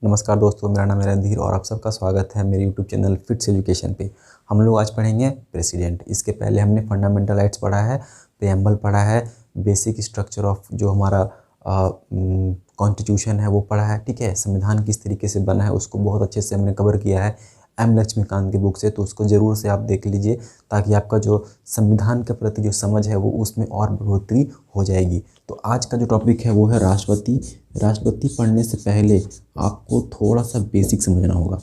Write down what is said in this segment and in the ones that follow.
नमस्कार दोस्तों, मेरा नाम है रणधीर और आप सबका स्वागत है मेरे यूट्यूब चैनल फिट्स एजुकेशन पे। हम लोग आज पढ़ेंगे प्रेसिडेंट। इसके पहले हमने फंडामेंटल राइट्स पढ़ा है, प्रेम्बल पढ़ा है, बेसिक स्ट्रक्चर ऑफ जो हमारा कॉन्स्टिट्यूशन है वो पढ़ा है। ठीक है, संविधान किस तरीके से बना है उसको बहुत अच्छे से हमने कवर किया है एम लक्ष्मीकांत की बुक से, तो उसको ज़रूर से आप देख लीजिए ताकि आपका जो संविधान के प्रति जो समझ है वो उसमें और बढ़ोतरी हो जाएगी। तो आज का जो टॉपिक है वो है राष्ट्रपति। राष्ट्रपति पढ़ने से पहले आपको थोड़ा सा बेसिक समझना होगा।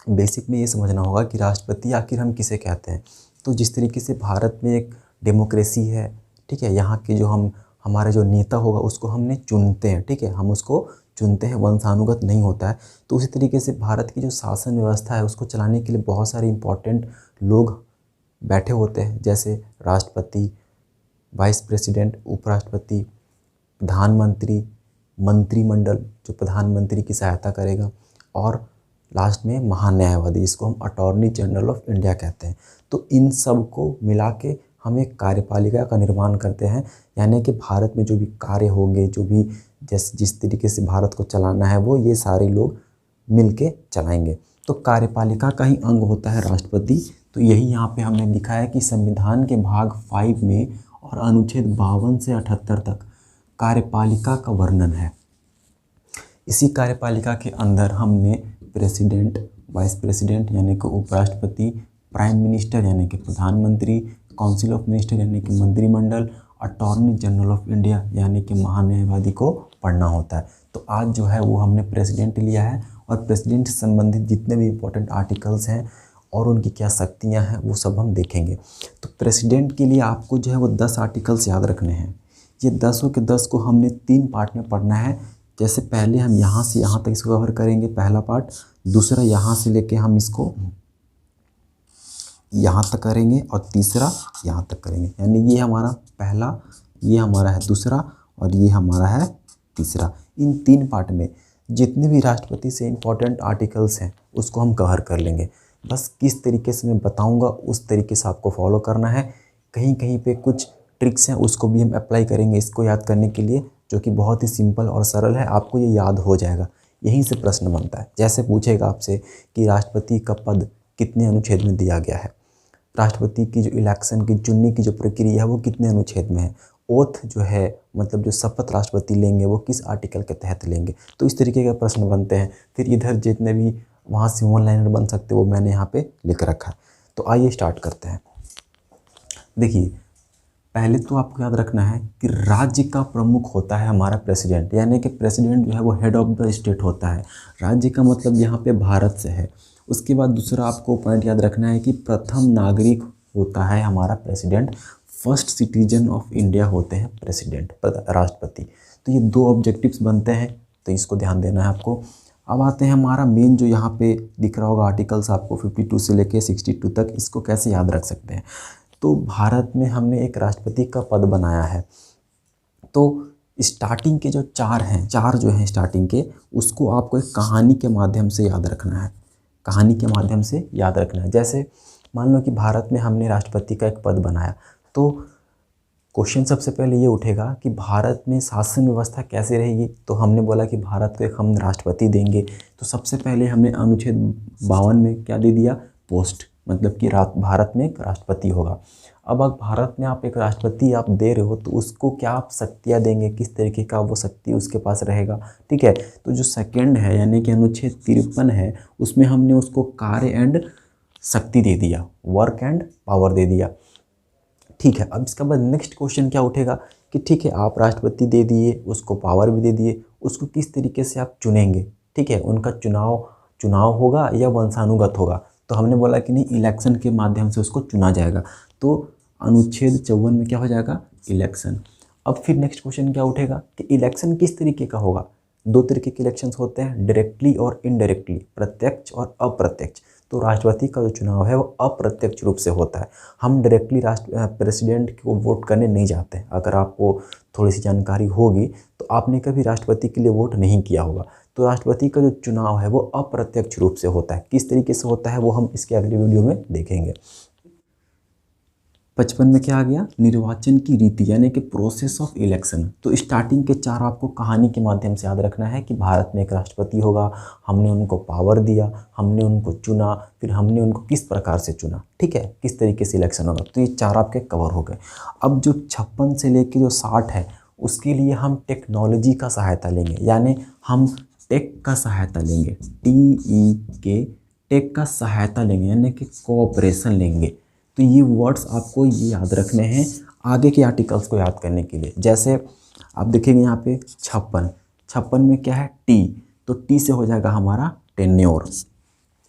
बेसिक में ये समझना होगा कि राष्ट्रपति आखिर हम किसे कहते हैं। तो जिस तरीके से भारत में एक डेमोक्रेसी है, ठीक है, यहाँ के जो हमारे जो नेता होगा उसको हमने चुनते हैं, ठीक है, हम उसको चुनते हैं, वंशानुगत नहीं होता है। तो उसी तरीके से भारत की जो शासन व्यवस्था है उसको चलाने के लिए बहुत सारे इंपॉर्टेंट लोग बैठे होते हैं, जैसे राष्ट्रपति, वाइस प्रेसिडेंट, उपराष्ट्रपति, प्रधानमंत्री, मंत्रिमंडल जो प्रधानमंत्री की सहायता करेगा, और लास्ट में महान्यायवादी जिसको हम अटॉर्नी जनरल ऑफ इंडिया कहते हैं। तो इन सब को मिला के हम एक कार्यपालिका का निर्माण करते हैं, यानी कि भारत में जो भी कार्य होंगे, जो भी जिस तरीके से भारत को चलाना है वो ये सारे लोग मिल के चलाएंगे। तो कार्यपालिका का ही अंग होता है राष्ट्रपति। तो यही यहाँ पे हमने लिखा है कि संविधान के भाग 5 में और अनुच्छेद 52 से 78 तक कार्यपालिका का वर्णन है। इसी कार्यपालिका के अंदर हमने प्रेसिडेंट, वाइस प्रेसिडेंट यानी कि उपराष्ट्रपति, प्राइम मिनिस्टर यानी कि प्रधानमंत्री, काउंसिल ऑफ मिनिस्टर यानी कि मंत्रिमंडल, अटॉर्नी जनरल ऑफ इंडिया यानी कि महान्यायवादी को पढ़ना होता है। तो आज जो है वो हमने प्रेसिडेंट लिया है और प्रेसिडेंट से संबंधित जितने भी इंपॉर्टेंट आर्टिकल्स हैं और उनकी क्या शक्तियाँ हैं वो सब हम देखेंगे। तो प्रेसिडेंट के लिए आपको जो है वो 10 आर्टिकल्स याद रखने हैं। ये 10 के 10 को हमने 3 पार्ट में पढ़ना है। जैसे पहले हम यहाँ से यहाँ तक इसको कवर करेंगे, पहला पार्ट। दूसरा यहाँ से लेके हम इसको यहाँ तक करेंगे और तीसरा यहाँ तक करेंगे। यानी ये हमारा पहला, ये हमारा है दूसरा और ये हमारा है तीसरा। इन 3 पार्ट में जितने भी राष्ट्रपति से इम्पोर्टेंट आर्टिकल्स हैं उसको हम कवर कर लेंगे। बस किस तरीके से मैं बताऊंगा उस तरीके से आपको फॉलो करना है। कहीं कहीं पे कुछ ट्रिक्स हैं उसको भी हम अप्लाई करेंगे इसको याद करने के लिए, जो कि बहुत ही सिंपल और सरल है, आपको ये याद हो जाएगा। यहीं से प्रश्न बनता है। जैसे पूछेगा आपसे कि राष्ट्रपति का पद कितने अनुच्छेद में दिया गया है, राष्ट्रपति की जो इलेक्शन की चुनने की जो प्रक्रिया है वो कितने अनुच्छेद में है, ओथ जो है मतलब जो शपथ राष्ट्रपति लेंगे वो किस आर्टिकल के तहत लेंगे। तो इस तरीके के प्रश्न बनते हैं। फिर इधर जितने भी वहाँ से वन लाइनर बन सकते वो मैंने यहाँ पे लिख रखा है। तो आइए स्टार्ट करते हैं। देखिए, पहले तो आपको याद रखना है कि राज्य का प्रमुख होता है हमारा प्रेसिडेंट, यानी कि प्रेसिडेंट जो है वो हेड ऑफ द स्टेट होता है। राज्य का मतलब यहाँ पे भारत से है। उसके बाद दूसरा आपको पॉइंट याद रखना है कि प्रथम नागरिक होता है हमारा president, first citizen of India होते हैं प्रेसिडेंट, राष्ट्रपति। तो ये 2 ऑब्जेक्टिव्स बनते हैं, तो इसको ध्यान देना है आपको। अब आते हैं हमारा मेन जो यहाँ पे दिख रहा होगा आर्टिकल्स आपको 52 से लेके 62 तक, इसको कैसे याद रख सकते हैं। तो भारत में हमने एक राष्ट्रपति का पद बनाया है। तो स्टार्टिंग के जो 4 हैं, 4 जो हैं स्टार्टिंग के, उसको आपको एक कहानी के माध्यम से याद रखना है। कहानी के माध्यम से याद रखना है। जैसे मान लो कि भारत में हमने राष्ट्रपति का एक पद बनाया, तो क्वेश्चन सबसे पहले ये उठेगा कि भारत में शासन व्यवस्था कैसे रहेगी। तो हमने बोला कि भारत को एक हम राष्ट्रपति देंगे। तो सबसे पहले हमने अनुच्छेद 52 में क्या दे दिया, पोस्ट, मतलब कि भारत में एक राष्ट्रपति होगा। अब भारत में आप एक राष्ट्रपति आप दे रहे हो तो उसको क्या आप शक्तियाँ देंगे, किस तरीके का वो शक्ति उसके पास रहेगा। ठीक है, तो जो सेकंड है यानी कि अनुच्छेद 53 है, उसमें हमने उसको कार्य एंड शक्ति दे दिया, वर्क एंड पावर दे दिया। ठीक है, अब इसके बाद नेक्स्ट क्वेश्चन क्या उठेगा कि ठीक है आप राष्ट्रपति दे दिए, उसको पावर भी दे दिए, उसको किस तरीके से आप चुनेंगे। ठीक है, उनका चुनाव होगा या वंशानुगत होगा। तो हमने बोला कि नहीं, इलेक्शन के माध्यम से उसको चुना जाएगा। तो अनुच्छेद 54 में क्या हो जाएगा, इलेक्शन। अब फिर नेक्स्ट क्वेश्चन क्या उठेगा कि इलेक्शन किस तरीके का होगा। 2 तरीके के इलेक्शंस होते हैं, डायरेक्टली और इनडायरेक्टली, प्रत्यक्ष और अप्रत्यक्ष। तो राष्ट्रपति का जो चुनाव है वो अप्रत्यक्ष रूप से होता है। हम डायरेक्टली प्रेसिडेंट को वोट करने नहीं जाते हैं। अगर आपको थोड़ी सी जानकारी होगी तो आपने कभी राष्ट्रपति के लिए वोट नहीं किया होगा। तो राष्ट्रपति का जो चुनाव है वो अप्रत्यक्ष रूप से होता है। किस तरीके से होता है वो हम इसके अगले वीडियो में देखेंगे। 55 में क्या आ गया, निर्वाचन की रीति यानी कि प्रोसेस ऑफ इलेक्शन। तो स्टार्टिंग के 4 आपको कहानी के माध्यम से याद रखना है कि भारत में एक राष्ट्रपति होगा, हमने उनको पावर दिया, हमने उनको चुना, फिर हमने उनको किस प्रकार से चुना, ठीक है, किस तरीके से इलेक्शन होगा। तो ये 4 आपके कवर हो गए। अब जो 56 से लेके जो 60 है उसके लिए हम टेक्नोलॉजी का सहायता लेंगे, यानी हम टेक का सहायता लेंगे, TEK, टेक का सहायता लेंगे यानी कि कोऑपरेशन लेंगे। तो ये वर्ड्स आपको ये याद रखने हैं आगे के आर्टिकल्स को याद करने के लिए। जैसे आप देखेंगे यहाँ पे 56 में क्या है, टी, तो टी से हो जाएगा हमारा टेन्योर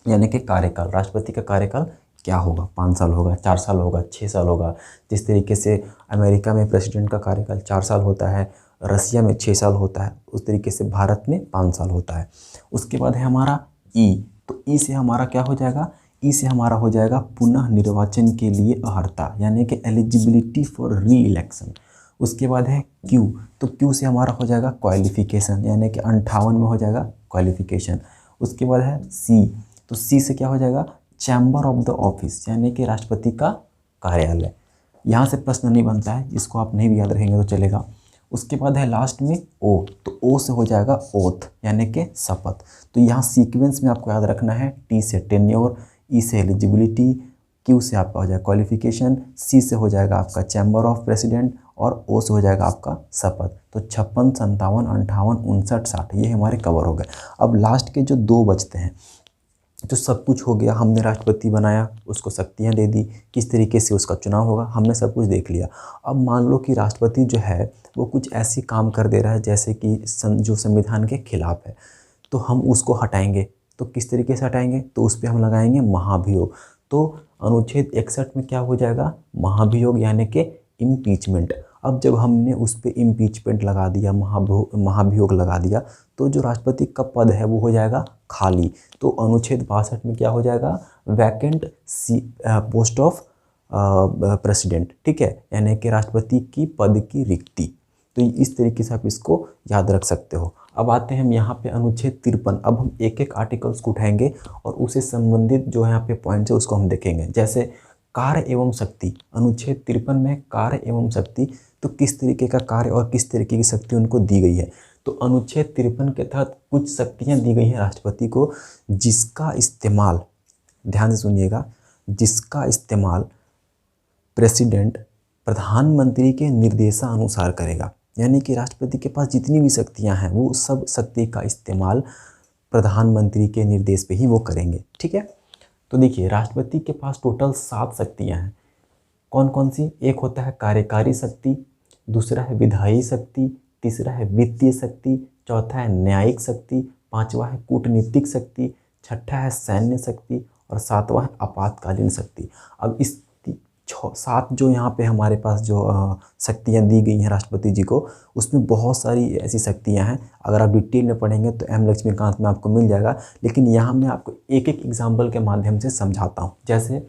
यानी कि कार्यकाल। राष्ट्रपति का कार्यकाल क्या होगा, 5 साल होगा, 4 साल होगा, 6 साल होगा। जिस तरीके से अमेरिका में प्रेसिडेंट का कार्यकाल 4 साल होता है, रसिया में 6 साल होता है, उस तरीके से भारत में 5 साल होता है। उसके बाद है हमारा ई, तो ई से हमारा क्या हो जाएगा, ई से हमारा हो जाएगा पुनः निर्वाचन के लिए अर्हता यानी कि एलिजिबिलिटी फॉर री इलेक्शन। उसके बाद है क्यू, तो क्यू से हमारा हो जाएगा क्वालिफिकेशन यानी कि 58 में हो जाएगा क्वालिफिकेशन। उसके बाद है सी, तो सी से क्या हो जाएगा, चैम्बर ऑफ द ऑफिस यानी कि राष्ट्रपति का कार्यालय। यहाँ से प्रश्न नहीं बनता है, इसको आप नहीं भी याद रखेंगे तो चलेगा। उसके बाद है लास्ट में ओ, तो ओ से हो जाएगा ओथ यानी कि शपथ। तो यहाँ सीक्वेंस में आपको याद रखना है, टी से टेन्योर, ई से एलिजिबिलिटी, क्यू से आपका हो जाएगा क्वालिफिकेशन, सी से हो जाएगा आपका चैम्बर ऑफ प्रेसिडेंट और ओ से हो जाएगा आपका शपथ। तो 56, 57, 58, 59, 60 ये हमारे कवर हो गए। अब लास्ट के जो 2 बचते हैं, तो सब कुछ हो गया, हमने राष्ट्रपति बनाया, उसको शक्तियाँ दे दी, किस तरीके से उसका चुनाव होगा हमने सब कुछ देख लिया। अब मान लो कि राष्ट्रपति जो है वो कुछ ऐसी काम कर दे रहा है जैसे कि जो संविधान के खिलाफ है, तो हम उसको हटाएंगे। तो किस तरीके से हटाएंगे, तो उस पर हम लगाएंगे महाभियोग। तो अनुच्छेद 61 में क्या हो जाएगा, महाभियोग यानी कि इम्पीचमेंट। अब जब हमने उस पर इम्पीचमेंट लगा दिया, महाभियोग लगा दिया, तो जो राष्ट्रपति का पद है वो हो जाएगा खाली। तो अनुच्छेद 62 में क्या हो जाएगा, वैकेंट पोस्ट ऑफ प्रेसिडेंट, ठीक है, यानी कि राष्ट्रपति की पद की रिक्ति। तो इस तरीके से आप इसको याद रख सकते हो। अब आते हैं हम यहाँ पे अनुच्छेद 53। अब हम एक एक आर्टिकल्स को उठाएंगे और उसे संबंधित जो यहाँ पे पॉइंट्स है उसको हम देखेंगे। जैसे कार्य एवं शक्ति, अनुच्छेद 53 में कार्य एवं शक्ति, तो किस तरीके का कार्य और किस तरीके की शक्ति उनको दी गई है। तो अनुच्छेद 53 के तहत कुछ शक्तियाँ दी गई हैं राष्ट्रपति को, जिसका इस्तेमाल, ध्यान से सुनिएगा, जिसका इस्तेमाल प्रेसिडेंट प्रधानमंत्री के निर्देशानुसार करेगा। यानी कि राष्ट्रपति के पास जितनी भी शक्तियां हैं वो सब शक्ति का इस्तेमाल प्रधानमंत्री के निर्देश पे ही वो करेंगे, ठीक है। तो देखिए राष्ट्रपति के पास टोटल 7 शक्तियां हैं। कौन कौन सी, एक होता है कार्यकारी शक्ति, दूसरा है विधायी शक्ति, तीसरा है वित्तीय शक्ति, चौथा है न्यायिक शक्ति, पांचवा है कूटनीतिक शक्ति, छठा है सैन्य शक्ति और सातवां है आपातकालीन शक्ति। अब इस 7 जो यहाँ पे हमारे पास जो शक्तियाँ दी गई हैं राष्ट्रपति जी को, उसमें बहुत सारी ऐसी शक्तियाँ हैं। अगर आप डिटेल में पढ़ेंगे तो एम लक्ष्मीकांत में आपको मिल जाएगा, लेकिन यहाँ मैं आपको एक एक एग्जाम्पल के माध्यम से समझाता हूँ। जैसे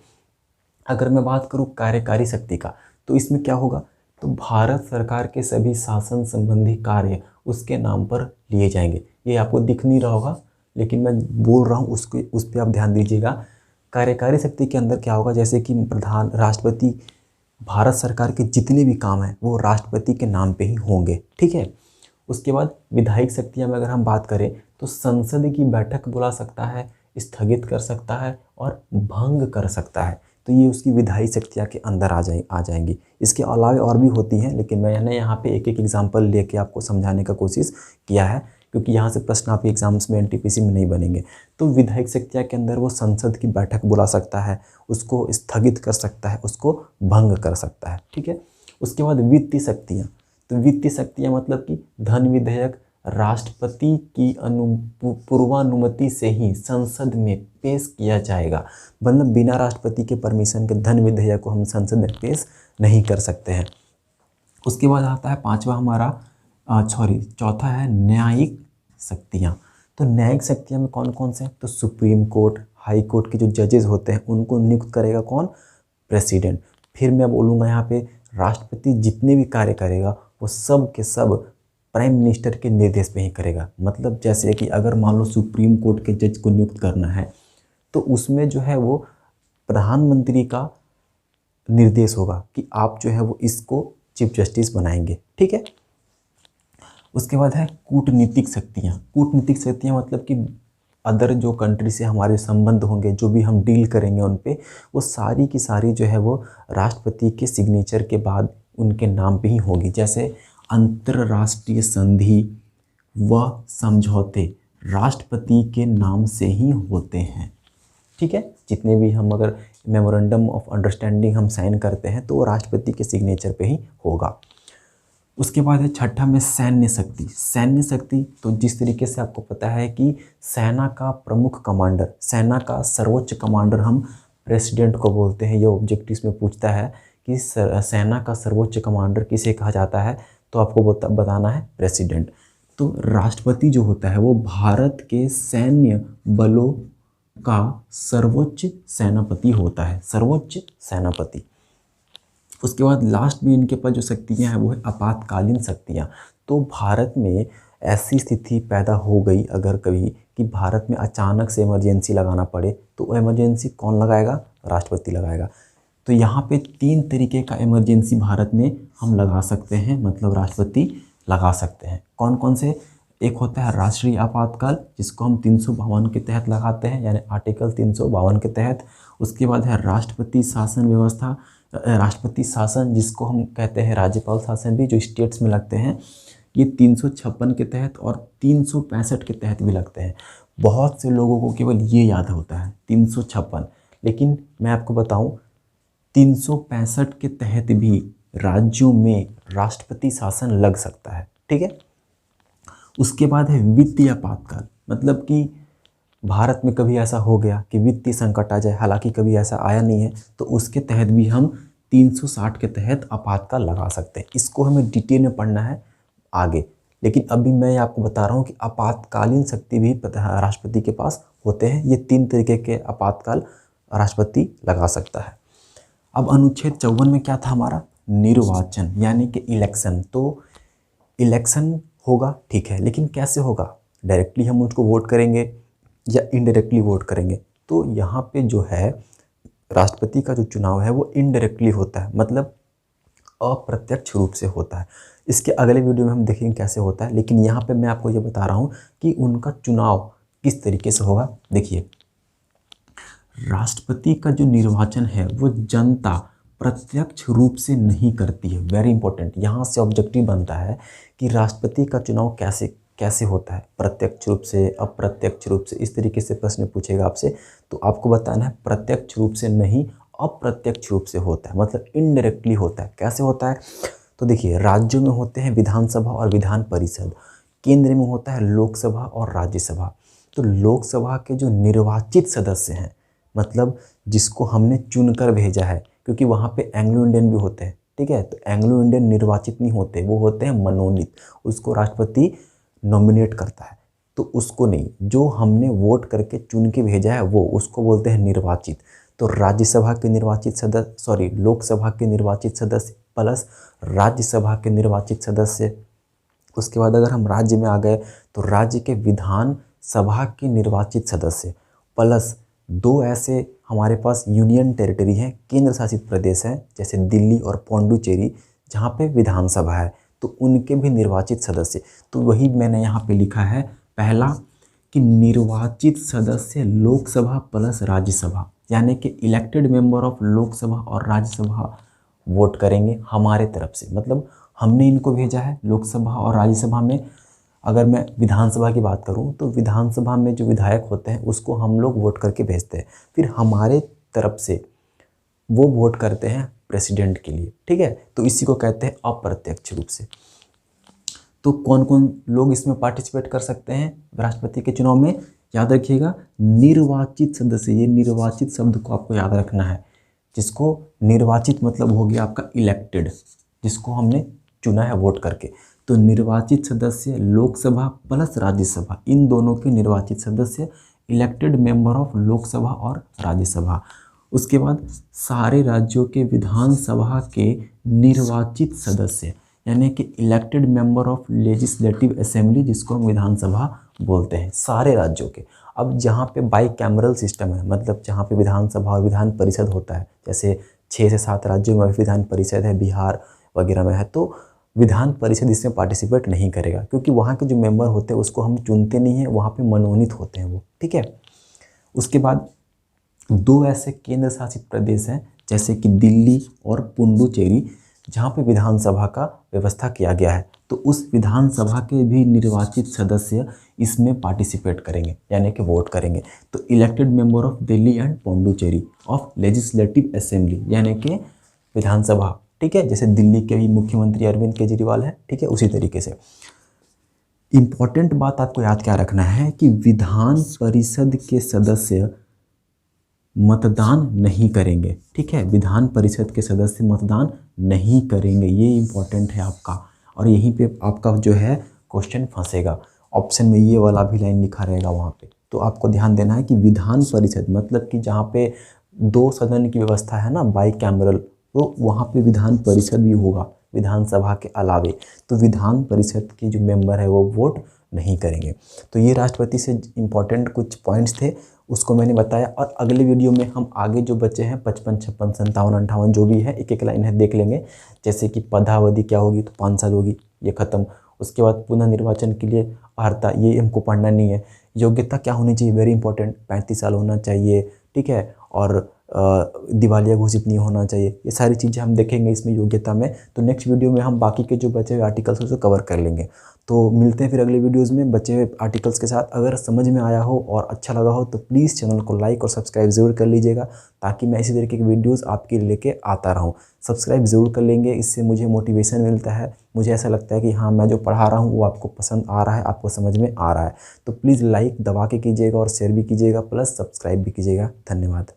अगर मैं बात करूँ कार्यकारी शक्ति का, तो इसमें क्या होगा, तो भारत सरकार के सभी शासन संबंधी कार्य उसके नाम पर लिए जाएंगे। ये आपको दिख नहीं रहा होगा लेकिन मैं बोल रहा हूँ, उसको उस पर आप ध्यान दीजिएगा। कार्यकारी शक्ति के अंदर क्या होगा, जैसे कि राष्ट्रपति, भारत सरकार के जितने भी काम हैं वो राष्ट्रपति के नाम पे ही होंगे, ठीक है। उसके बाद विधायिक शक्तियाँ में अगर हम बात करें तो संसद की बैठक बुला सकता है, स्थगित कर सकता है और भंग कर सकता है। तो ये उसकी विधायी शक्तियाँ के अंदर आ जाएंगी। इसके अलावा और भी होती हैं, लेकिन मैंने यहाँ पे एक एक एग्जाम्पल लेके आपको समझाने का कोशिश किया है, क्योंकि यहाँ से प्रश्न आपके एग्जाम्स में एनटीपीसी में नहीं बनेंगे। तो विधायिक शक्तियाँ के अंदर वो संसद की बैठक बुला सकता है, उसको स्थगित कर सकता है, उसको भंग कर सकता है, ठीक है। उसके बाद वित्तीय शक्तियाँ, तो वित्तीय शक्तियाँ मतलब कि धन विधेयक राष्ट्रपति की पूर्वानुमति से ही संसद में पेश किया जाएगा। मतलब बिना राष्ट्रपति के परमिशन के धन विधेयक को हम संसद में पेश नहीं कर सकते हैं। उसके बाद आता है पांचवा हमारा चौथा है न्यायिक शक्तियाँ। तो न्यायिक शक्तियाँ में कौन कौन से हैं, तो सुप्रीम कोर्ट, हाई कोर्ट के जो जजेस होते हैं उनको नियुक्त करेगा कौन, प्रेसिडेंट। फिर मैं बोलूँगा यहाँ पे राष्ट्रपति जितने भी कार्य करेगा वो सब के सब प्राइम मिनिस्टर के निर्देश पे ही करेगा। मतलब जैसे कि अगर मान लो सुप्रीम कोर्ट के जज को नियुक्त करना है तो उसमें जो है वो प्रधानमंत्री का निर्देश होगा कि आप जो है वो इसको चीफ जस्टिस बनाएंगे, ठीक है। उसके बाद है कूटनीतिक शक्तियाँ। कूटनीतिक शक्तियाँ मतलब कि अदर जो कंट्री से हमारे संबंध होंगे, जो भी हम डील करेंगे उन पे, वो सारी की सारी जो है वो राष्ट्रपति के सिग्नेचर के बाद उनके नाम पे ही होगी। जैसे अंतर्राष्ट्रीय संधि व समझौते राष्ट्रपति के नाम से ही होते हैं, ठीक है। जितने भी हम अगर मेमोरेंडम ऑफ अंडरस्टैंडिंग हम साइन करते हैं तो वो राष्ट्रपति के सिग्नेचर पे ही होगा। उसके बाद है छठा में सैन्य शक्ति। सैन्य शक्ति तो जिस तरीके से आपको पता है कि सेना का प्रमुख कमांडर, सेना का सर्वोच्च कमांडर हम प्रेसिडेंट को बोलते हैं। ये ऑब्जेक्टिव्स में पूछता है कि सेना का सर्वोच्च कमांडर किसे कहा जाता है, तो आपको बताना है प्रेसिडेंट। तो राष्ट्रपति जो होता है वो भारत के सैन्य बलों का सर्वोच्च सेनापति होता है, सर्वोच्च सेनापति। उसके बाद लास्ट में इनके पास जो शक्तियाँ हैं वो है आपातकालीन शक्तियाँ। तो भारत में ऐसी स्थिति पैदा हो गई अगर कभी कि भारत में अचानक से इमरजेंसी लगाना पड़े, तो इमरजेंसी कौन लगाएगा? राष्ट्रपति लगाएगा। तो यहाँ पे 3 तरीके का इमरजेंसी भारत में हम लगा सकते हैं, मतलब राष्ट्रपति लगा सकते हैं। कौन कौन से? एक होता है राष्ट्रीय आपातकाल, जिसको हम 352 के तहत लगाते हैं, यानी आर्टिकल 352 के तहत। उसके बाद है राष्ट्रपति शासन व्यवस्था, राष्ट्रपति शासन जिसको हम कहते हैं राज्यपाल शासन भी, जो स्टेट्स में लगते हैं, ये 356 के तहत और 365 के तहत भी लगते हैं। बहुत से लोगों को केवल ये याद होता है 356, लेकिन मैं आपको बताऊं 365 के तहत भी राज्यों में राष्ट्रपति शासन लग सकता है, ठीक है। उसके बाद है वित्तीय आपातकाल, मतलब कि भारत में कभी ऐसा हो गया कि वित्तीय संकट आ जाए, हालांकि कभी ऐसा आया नहीं है, तो उसके तहत भी हम 360 के तहत आपातकाल लगा सकते हैं। इसको हमें डिटेल में पढ़ना है आगे, लेकिन अभी मैं आपको बता रहा हूँ कि आपातकालीन शक्ति भी राष्ट्रपति के पास होते हैं। ये 3 तरीके के आपातकाल राष्ट्रपति लगा सकता है। अब अनुच्छेद 54 में क्या था हमारा? निर्वाचन, यानी कि इलेक्शन। तो इलेक्शन होगा, ठीक है, लेकिन कैसे होगा? डायरेक्टली हम उसको वोट करेंगे या इनडायरेक्टली वोट करेंगे? तो यहाँ पे जो है राष्ट्रपति का जो चुनाव है वो इनडायरेक्टली होता है, मतलब अप्रत्यक्ष रूप से होता है। इसके अगले वीडियो में हम देखेंगे कैसे होता है, लेकिन यहाँ पे मैं आपको ये बता रहा हूँ कि उनका चुनाव किस तरीके से होगा। देखिए, राष्ट्रपति का जो निर्वाचन है वो जनता प्रत्यक्ष रूप से नहीं करती है। वेरी इंपॉर्टेंट, यहाँ से ऑब्जेक्टिव बनता है कि राष्ट्रपति का चुनाव कैसे होता है, प्रत्यक्ष रूप से, अप्रत्यक्ष रूप से, इस तरीके से प्रश्न पूछेगा आपसे, तो आपको बताना है प्रत्यक्ष रूप से नहीं, अप्रत्यक्ष रूप से होता है, मतलब इनडायरेक्टली होता है। कैसे होता है? तो देखिए, राज्यों में होते हैं विधानसभा और विधान परिषद, केंद्र में होता है लोकसभा और राज्यसभा। तो लोकसभा के जो निर्वाचित सदस्य हैं, मतलब जिसको हमने चुनकर भेजा है, क्योंकि वहाँ पे एंग्लो इंडियन भी होते हैं, ठीक है, तो एंग्लो इंडियन निर्वाचित नहीं होते, वो होते हैं मनोनीत, उसको राष्ट्रपति नॉमिनेट करता है, तो उसको नहीं, जो हमने वोट करके चुन के भेजा है वो, उसको बोलते हैं निर्वाचित। तो राज्यसभा के निर्वाचित सदस्य, लोकसभा के निर्वाचित सदस्य प्लस राज्यसभा के निर्वाचित सदस्य। उसके बाद अगर हम राज्य में आ गए तो राज्य के विधान सभा के निर्वाचित सदस्य प्लस 2 ऐसे हमारे पास यूनियन टेरिटरी हैं, केंद्र शासित प्रदेश हैं, जैसे दिल्ली और पौंडुचेरी, जहाँ पे विधानसभा है, तो उनके भी निर्वाचित सदस्य। तो वही मैंने यहाँ पे लिखा है, पहला कि निर्वाचित सदस्य लोकसभा प्लस राज्यसभा, यानी कि इलेक्टेड मेंबर ऑफ लोकसभा और राज्यसभा वोट करेंगे हमारे तरफ से, मतलब हमने इनको भेजा है लोकसभा और राज्यसभा में। अगर मैं विधानसभा की बात करूं तो विधानसभा में जो विधायक होते हैं उसको हम लोग वोट करके भेजते हैं, फिर हमारे तरफ से वो वोट करते हैं प्रेसिडेंट के लिए, ठीक है। तो इसी को कहते हैं अप्रत्यक्ष रूप से। तो कौन कौन लोग इसमें पार्टिसिपेट कर सकते हैं राष्ट्रपति के चुनाव में? याद रखिएगा, निर्वाचित सदस्य, ये निर्वाचित शब्द को आपको याद रखना है, जिसको निर्वाचित मतलब हो गया आपका इलेक्टेड, जिसको हमने चुना है वोट करके। तो निर्वाचित सदस्य लोकसभा प्लस राज्यसभा, इन दोनों के निर्वाचित सदस्य, इलेक्टेड मेंबर ऑफ लोकसभा और राज्यसभा। उसके बाद सारे राज्यों के विधानसभा के निर्वाचित सदस्य, यानी कि elected member of legislative assembly, जिसको हम विधानसभा बोलते हैं, सारे राज्यों के। अब जहाँ पे बाई कैमरल सिस्टम है, मतलब जहाँ पे विधानसभा और विधान परिषद होता है, जैसे 6 से 7 राज्यों में विधान परिषद है, बिहार वगैरह में है, तो विधान परिषद इसमें पार्टिसिपेट नहीं करेगा, क्योंकि वहाँ के जो मेंबर होते हैं उसको हम चुनते नहीं हैं, वहाँ पे मनोनीत होते हैं वो, ठीक है। उसके बाद 2 ऐसे केंद्र शासित प्रदेश हैं जैसे कि दिल्ली और पुडुचेरी, जहाँ पे विधानसभा का व्यवस्था किया गया है, तो उस विधानसभा के भी निर्वाचित सदस्य इसमें पार्टिसिपेट करेंगे, यानी कि वोट करेंगे। तो elected member of Delhi and Puducherry of legislative assembly, यानी कि विधानसभा, ठीक है, जैसे दिल्ली के भी मुख्यमंत्री अरविंद केजरीवाल है, ठीक है, उसी तरीके से। इंपॉर्टेंट बात आपको याद क्या रखना है कि विधान परिषद के सदस्य मतदान नहीं करेंगे, ठीक है, विधान परिषद के सदस्य मतदान नहीं करेंगे, ये इंपॉर्टेंट है आपका, और यहीं पे आपका जो है क्वेश्चन फंसेगा। ऑप्शन में ये वाला भी लाइन लिखा रहेगा वहाँ पे, तो आपको ध्यान देना है कि विधान परिषद मतलब कि जहाँ पे 2 सदन की व्यवस्था है ना, बाई कैमरल, तो वहाँ पे विधान परिषद भी होगा विधानसभा के अलावे, तो विधान परिषद के जो मेंबर है वो वोट नहीं करेंगे। तो ये राष्ट्रपति से इम्पॉर्टेंट कुछ पॉइंट्स थे, उसको मैंने बताया, और अगले वीडियो में हम आगे जो बचे हैं 55, 56, 57, 58 जो भी है, एक एक लाइन है देख लेंगे। जैसे कि पदावधि क्या होगी, तो 5 साल होगी, ये खत्म। उसके बाद पुनः निर्वाचन के लिए अर्हता, ये हमको पढ़ना नहीं है। योग्यता क्या होनी चाहिए, वेरी इंपॉर्टेंट, 35 साल होना चाहिए, ठीक है, और दिवालिया घोषित नहीं होना चाहिए। ये सारी चीज़ें हम देखेंगे इसमें योग्यता में। तो नेक्स्ट वीडियो में हम बाकी के जो बचे हुए आर्टिकल्स उसको कवर कर लेंगे। तो मिलते हैं फिर अगले वीडियोस में बचे हुए आर्टिकल्स के साथ। अगर समझ में आया हो और अच्छा लगा हो तो प्लीज़ चैनल को लाइक और सब्सक्राइब ज़रूर कर लीजिएगा, ताकि मैं इसी तरीके के वीडियोस आपके लेके आता रहूँ। सब्सक्राइब ज़रूर कर लेंगे, इससे मुझे मोटिवेशन मिलता है, मुझे ऐसा लगता है कि हाँ, मैं जो पढ़ा रहा हूँ वो आपको पसंद आ रहा है, आपको समझ में आ रहा है। तो प्लीज़ लाइक दबा के कीजिएगा और शेयर भी कीजिएगा, प्लस सब्सक्राइब भी कीजिएगा। धन्यवाद।